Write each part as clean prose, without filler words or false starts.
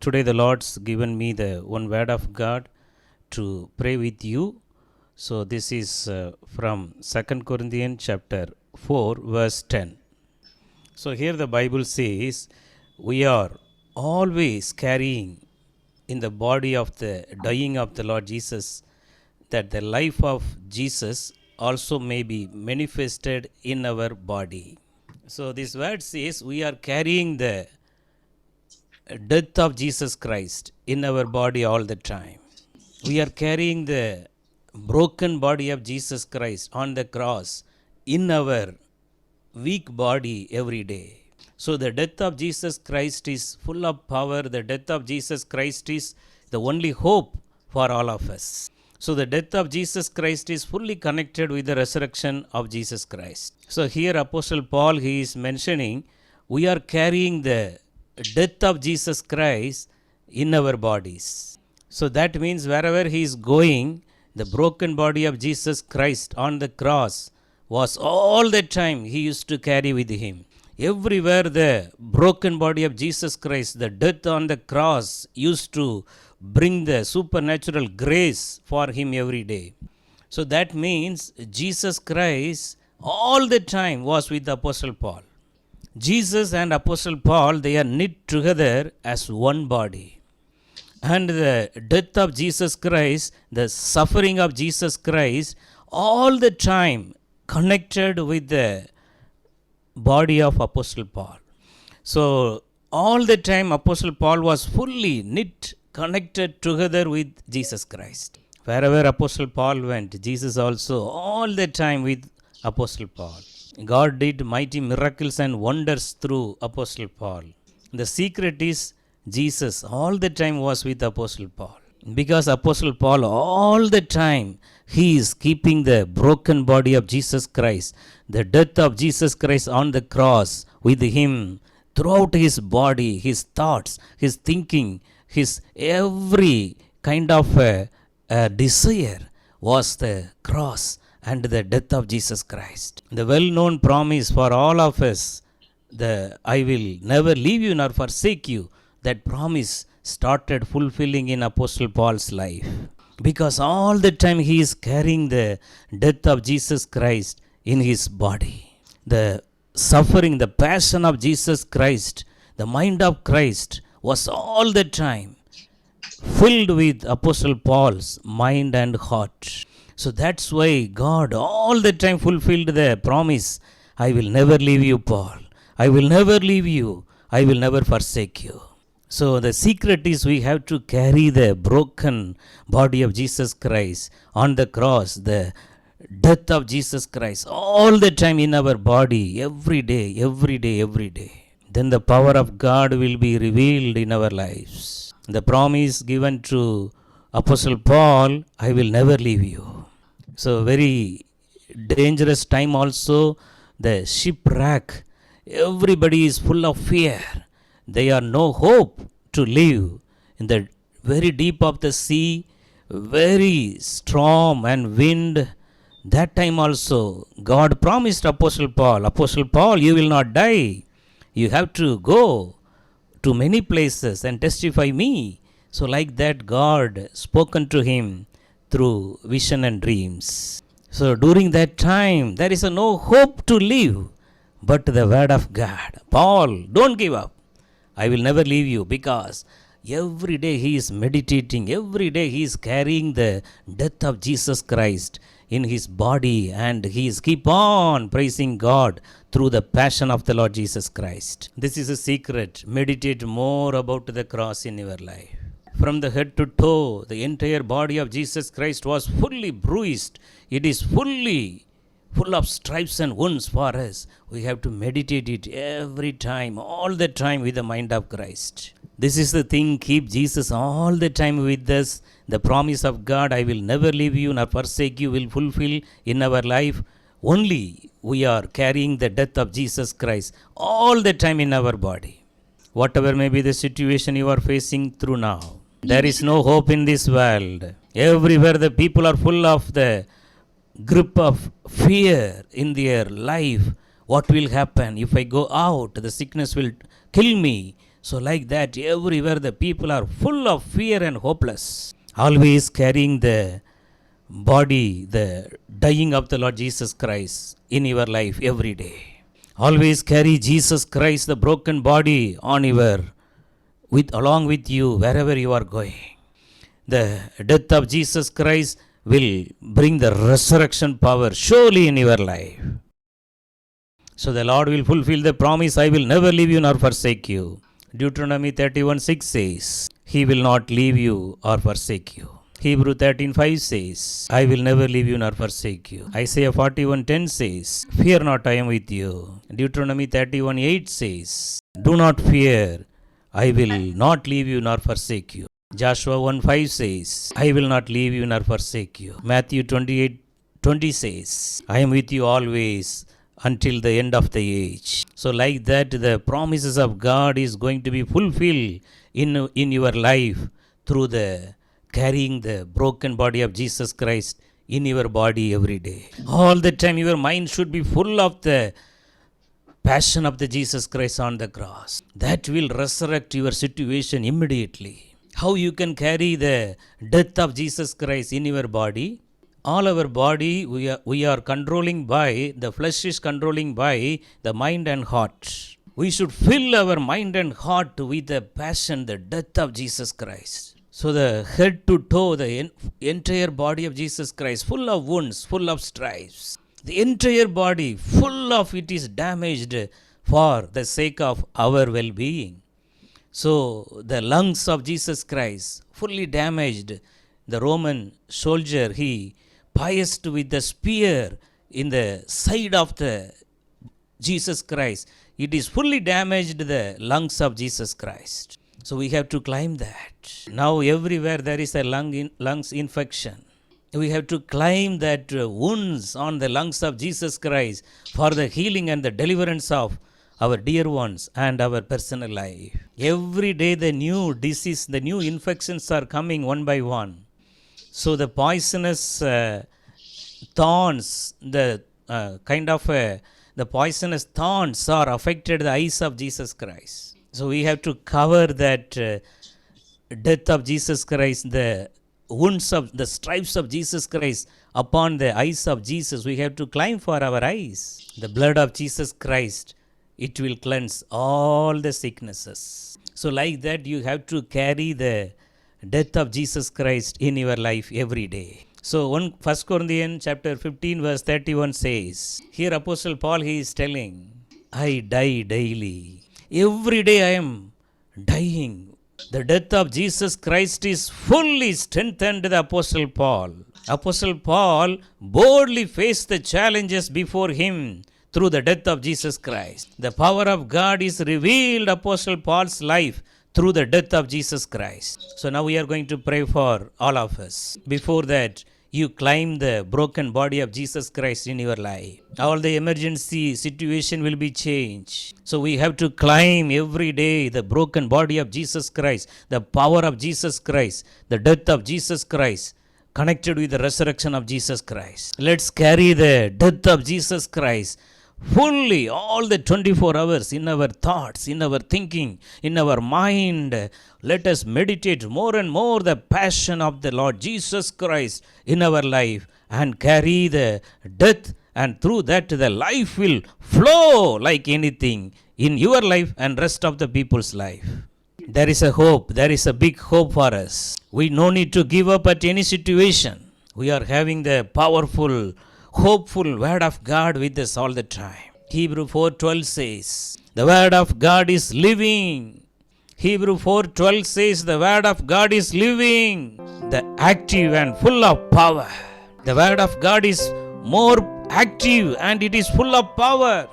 Today the Lord's given me the one word of God to pray with you. So this is from 2 Corinthians chapter 4 verse 10. So here the Bible says we are always carrying in the body of the dying of the Lord Jesus, that the life of Jesus also may be manifested in our body. So this word says we are carrying the death of Jesus Christ in our body all the time. We are carrying the broken body of Jesus Christ on the cross in our weak body every day. So the death of Jesus Christ is full of power. The death of Jesus Christ is the only hope for all of us. So the death of Jesus Christ is fully connected with the resurrection of Jesus Christ. So here Apostle Paul, he is mentioning we are carrying the death of Jesus Christ in our bodies. So that means wherever he is going, the broken body of Jesus Christ on the cross was all the time he used to carry with him. Everywhere the broken body of Jesus Christ, the death on the cross used to bring the supernatural grace for him every day. So that means Jesus Christ all the time was with the Apostle Paul. Jesus and Apostle Paul, they are knit together as one body. And the death of Jesus Christ, the suffering of Jesus Christ, all the time connected with the body of Apostle Paul. So all the time Apostle Paul was fully knit, connected together with Jesus Christ. Wherever Apostle Paul went, Jesus also all the time with Apostle Paul. God did mighty miracles and wonders through Apostle Paul. The secret is Jesus all the time was with Apostle Paul. Because Apostle Paul all the time he is keeping the broken body of Jesus Christ, the death of Jesus Christ on the cross with him throughout his body, his thoughts, his thinking, his every kind of desire was the cross and the death of Jesus Christ. The well-known promise for all of us, the I will never leave you nor forsake you, that promise started fulfilling in Apostle Paul's life. Because all the time he is carrying the death of Jesus Christ in his body. The suffering, the passion of Jesus Christ, the mind of Christ was all the time filled with Apostle Paul's mind and heart. So that's why God all the time fulfilled the promise, I will never leave you, Paul. I will never leave you. I will never forsake you. So the secret is we have to carry the broken body of Jesus Christ on the cross, the death of Jesus Christ all the time in our body, every day, every day, every day. Then the power of God will be revealed in our lives. The promise given to Apostle Paul, I will never leave you. So very dangerous time also, the shipwreck, everybody is full of fear. They are no hope to live in the very deep of the sea, very storm and wind. That time also God promised Apostle Paul, you will not die. You have to go to many places and testify me. So like that God spoken to him through vision and dreams. So during that time there is no hope to live but the word of God. Paul, don't give up. I will never leave you, because every day he is meditating, every day he is carrying the death of Jesus Christ in his body, and he is keep on praising God through the passion of the Lord Jesus Christ. This is a secret. Meditate more about the cross in your life. From the head to toe, the entire body of Jesus Christ was fully bruised. It is fully full of stripes and wounds for us. We have to meditate it every time, all the time with the mind of Christ. This is the thing, keep Jesus all the time with us. The promise of God, I will never leave you nor forsake you, will fulfill in our life. Only we are carrying the death of Jesus Christ all the time in our body. Whatever may be the situation you are facing through now, there is no hope in this world. Everywhere the people are full of the grip of fear in their life. What will happen if I go out? The sickness will kill me. So like that, everywhere the people are full of fear and hopeless, always carrying the body, the dying of the Lord Jesus Christ in your life every day. Always carry Jesus Christ, the broken body, on along with you wherever you are going. The death of Jesus Christ will bring the resurrection power surely in your life. So the Lord will fulfill the promise, I will never leave you nor forsake you. Deuteronomy 31:6 says, He will not leave you or forsake you. Hebrew 13:5 says, I will never leave you nor forsake you. Isaiah 41:10 says, Fear not, I am with you. Deuteronomy 31:8 says, Do not fear, I will not leave you nor forsake you. Joshua 1:5 says, I will not leave you nor forsake you. Matthew 28:20 says, I am with you always until the end of the age. So like that, the promises of God is going to be fulfilled in your life through the carrying the broken body of Jesus Christ in your body every day. All the time your mind should be full of the passion of the Jesus Christ on the cross. That will resurrect your situation immediately. How you can carry the death of Jesus Christ in your body? All our body we are controlling by, the flesh is controlling by the mind and heart. We should fill our mind and heart with the passion, the death of Jesus Christ. So the head to toe, the entire body of Jesus Christ, full of wounds, full of stripes. The entire body, full of it is damaged for the sake of our well-being. So the lungs of Jesus Christ, fully damaged. The Roman soldier, he pierced with the spear in the side of the Jesus Christ. It is fully damaged, the lungs of Jesus Christ. So we have to climb that. Now everywhere there is a lungs infection. We have to climb that wounds on the lungs of Jesus Christ for the healing and the deliverance of our dear ones and our personal life. Every day the new disease, the new infections are coming one by one. So the poisonous thorns, the poisonous thorns are affected the eyes of Jesus Christ. So we have to cover that death of Jesus Christ, the wounds of the stripes of Jesus Christ upon the eyes of Jesus. We have to climb for our eyes. The blood of Jesus Christ, it will cleanse all the sicknesses. So like that you have to carry the death of Jesus Christ in your life every day. So 1 Corinthians chapter 15 verse 31 says, here Apostle Paul, he is telling, I die daily. Every day I am dying. The death of Jesus Christ is fully strengthened the Apostle Paul. Apostle Paul boldly faced the challenges before him through the death of Jesus Christ. The power of God is revealed Apostle Paul's life through the death of Jesus Christ. So now we are going to pray for all of us. Before that, you climb the broken body of Jesus Christ in your life. All the emergency situation will be changed. So we have to climb every day the broken body of Jesus Christ, the power of Jesus Christ, the death of Jesus Christ, connected with the resurrection of Jesus Christ. Let's carry the death of Jesus Christ fully all the 24 hours in our thoughts, in our thinking, in our mind. Let us meditate more and more the passion of the Lord Jesus Christ in our life and carry the death, and through that the life will flow like anything in your life and rest of the people's life. There is a hope. There is a big hope for us. We no need to give up at any situation. We are having the powerful, hopeful word of God with us all the time. Hebrew 4:12 says, the word of God is living. Hebrew 4:12 says, the word of God is living, the active and full of power. The word of God is more active and it is full of power.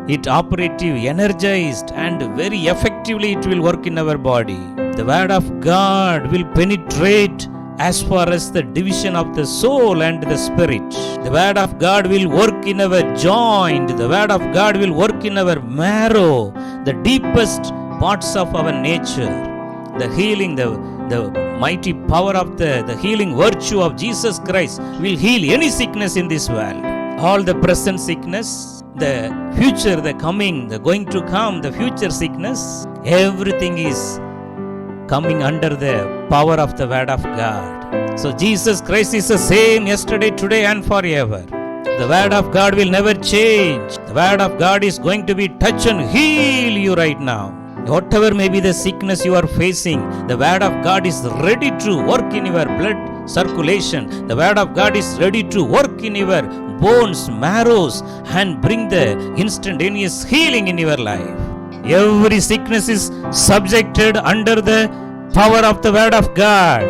It operative, energized, and very effectively it will work in our body. The word of God will penetrate as far as the division of the soul and the spirit. The word of God will work in our joint. The word of God will work in our marrow, the deepest parts of our nature. The healing, the mighty power of the healing virtue of Jesus Christ will heal any sickness in this world. All the present sickness the future, the coming, the going to come, the future sickness, everything is coming under the power of the word of God. So Jesus Christ is the same yesterday, today and forever. The word of God will never change. The word of God is going to be touch and heal you right now. Whatever may be the sickness you are facing, the word of God is ready to work in your blood circulation. The word of God is ready to work in your bones, marrows, and bring the instantaneous healing in your life. Every sickness is subjected under the power of the word of God.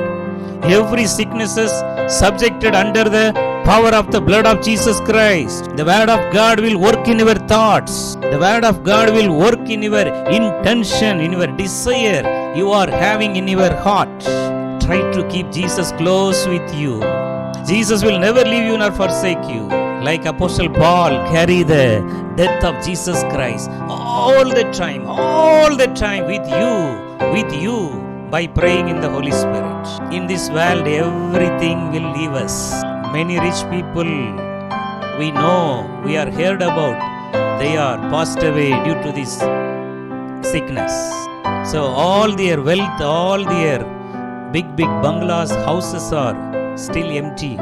Every sickness is subjected under the power of the blood of Jesus Christ. The word of God will work in your thoughts. The word of God will work in your intention, in your desire you are having in your heart. Try to keep Jesus close with you. Jesus will never leave you nor forsake you. Like Apostle Paul, carry the death of Jesus Christ all the time with you by praying in the Holy Spirit. In this world, everything will leave us. Many rich people we know, we are heard about, they are passed away due to this sickness. So all their wealth, all their big bungalows, houses are still empty.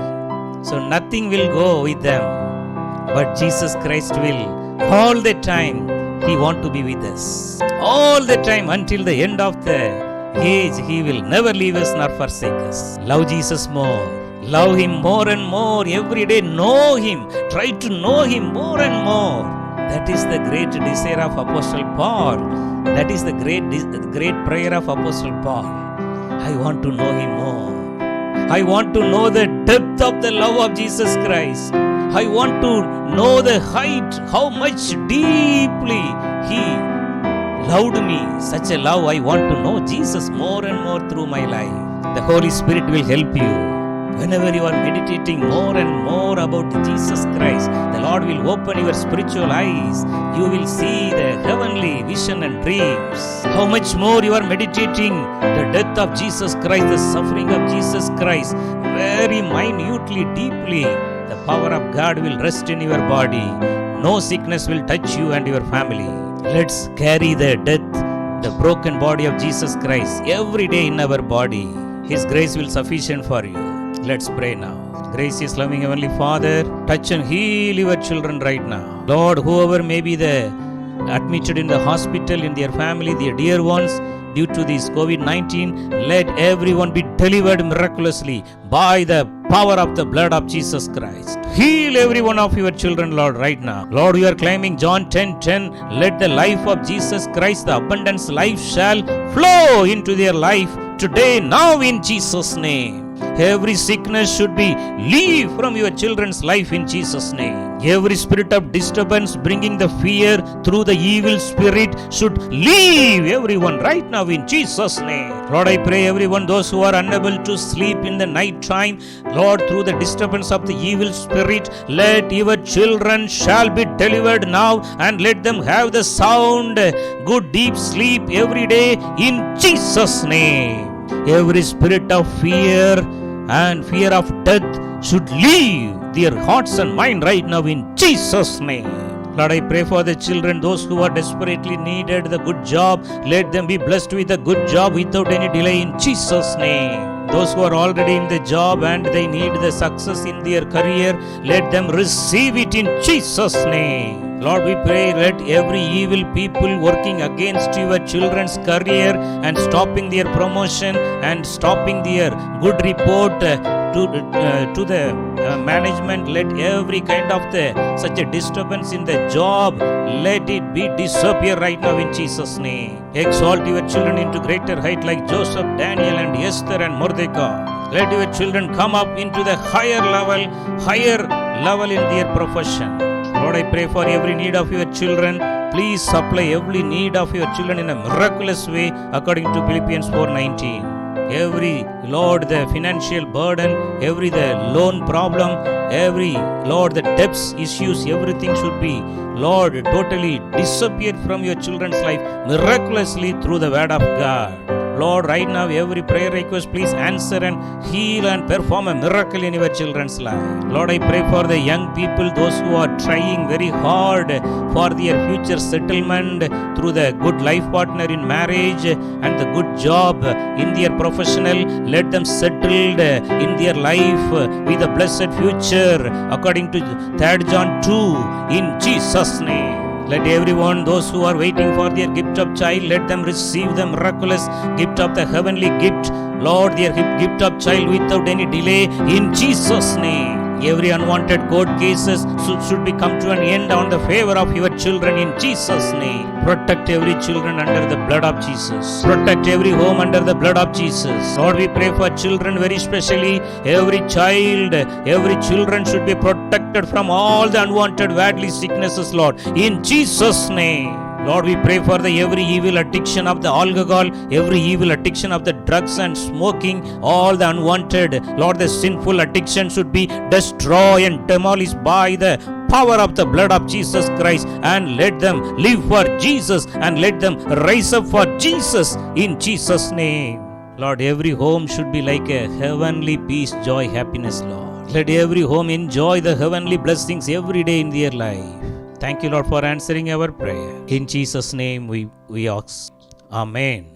So nothing will go with them. But Jesus Christ will, all the time, He want to be with us. All the time until the end of the age, He will never leave us nor forsake us. Love Jesus more. Love Him more and more. Every day know Him. Try to know Him more and more. That is the great desire of Apostle Paul. That is the great prayer of Apostle Paul. I want to know Him more. I want to know the depth of the love of Jesus Christ. I want to know the height, how much deeply He loved me. Such a love, I want to know Jesus more and more through my life. The Holy Spirit will help you. Whenever you are meditating more and more about Jesus Christ, the Lord will open your spiritual eyes. You will see the heavenly vision and dreams. How much more you are meditating the death of Jesus Christ, the suffering of Jesus Christ, very minutely, deeply, the power of God will rest in your body. No sickness will touch you and your family. Let's carry the death, the broken body of Jesus Christ every day in our body. His grace will sufficient for you. Let's pray now. Gracious, loving Heavenly Father, touch and heal your children right now. Lord, whoever may be admitted in the hospital, in their family, their dear ones, due to this COVID-19, let everyone be delivered miraculously by the power of the blood of Jesus Christ. Heal every one of your children, Lord, right now. Lord, we are claiming John 10:10. Let the life of Jesus Christ, the abundance life, shall flow into their life today, now, in Jesus' name. Every sickness should be leave from your children's life in Jesus' name. Every spirit of disturbance bringing the fear through the evil spirit should leave everyone right now in Jesus' name. Lord, I pray everyone, those who are unable to sleep in the night time, Lord, through the disturbance of the evil spirit, let your children shall be delivered now, and let them have the sound, good deep sleep every day in Jesus' name. Every spirit of fear and fear of death should leave their hearts and mind right now in Jesus' name. Lord, I pray for the children, those who are desperately needed the good job, let them be blessed with a good job without any delay in Jesus' name. Those who are already in the job and they need the success in their career, let them receive it in Jesus' name. Lord, we pray, let every evil people working against your children's career and stopping their promotion and stopping their good report to the management, let every kind of such a disturbance in the job, let it be disappear right now in Jesus' name. Exalt your children into greater height like Joseph, Daniel and Esther and Mordecai. Let your children come up into the higher level in their profession. Lord, I pray for every need of your children. Please supply every need of your children in a miraculous way according to Philippians 4:19. Every, Lord, the financial burden, every the loan problem, every, Lord, the debts issues, everything should be, Lord, totally disappeared from your children's life miraculously through the word of God. Lord, right now, every prayer request, please answer and heal and perform a miracle in your children's life. Lord, I pray for the young people, those who are trying very hard for their future settlement through the good life partner in marriage and the good job in their professional. Let them settled in their life with a blessed future according to 3 John 2 in Jesus' name. Let everyone, those who are waiting for their gift of child, let them receive the miraculous gift of the heavenly gift. Lord, their gift of child without any delay in Jesus' name. Every unwanted court cases should be come to an end on the favor of your children in Jesus' name. Protect every children under the blood of Jesus. Protect every home under the blood of Jesus. Lord, we pray for children very specially. Every children should be protected from all the unwanted worldly sicknesses, Lord, in Jesus' name. Lord, we pray for the every evil addiction of the alcohol, every evil addiction of the drugs and smoking, all the unwanted, Lord, the sinful addiction should be destroyed and demolished by the power of the blood of Jesus Christ, and let them live for Jesus and let them rise up for Jesus in Jesus' name. Lord, every home should be like a heavenly peace, joy, happiness, Lord. Let every home enjoy the heavenly blessings every day in their life. Thank you, Lord, for answering our prayer. In Jesus' name we ask. Amen.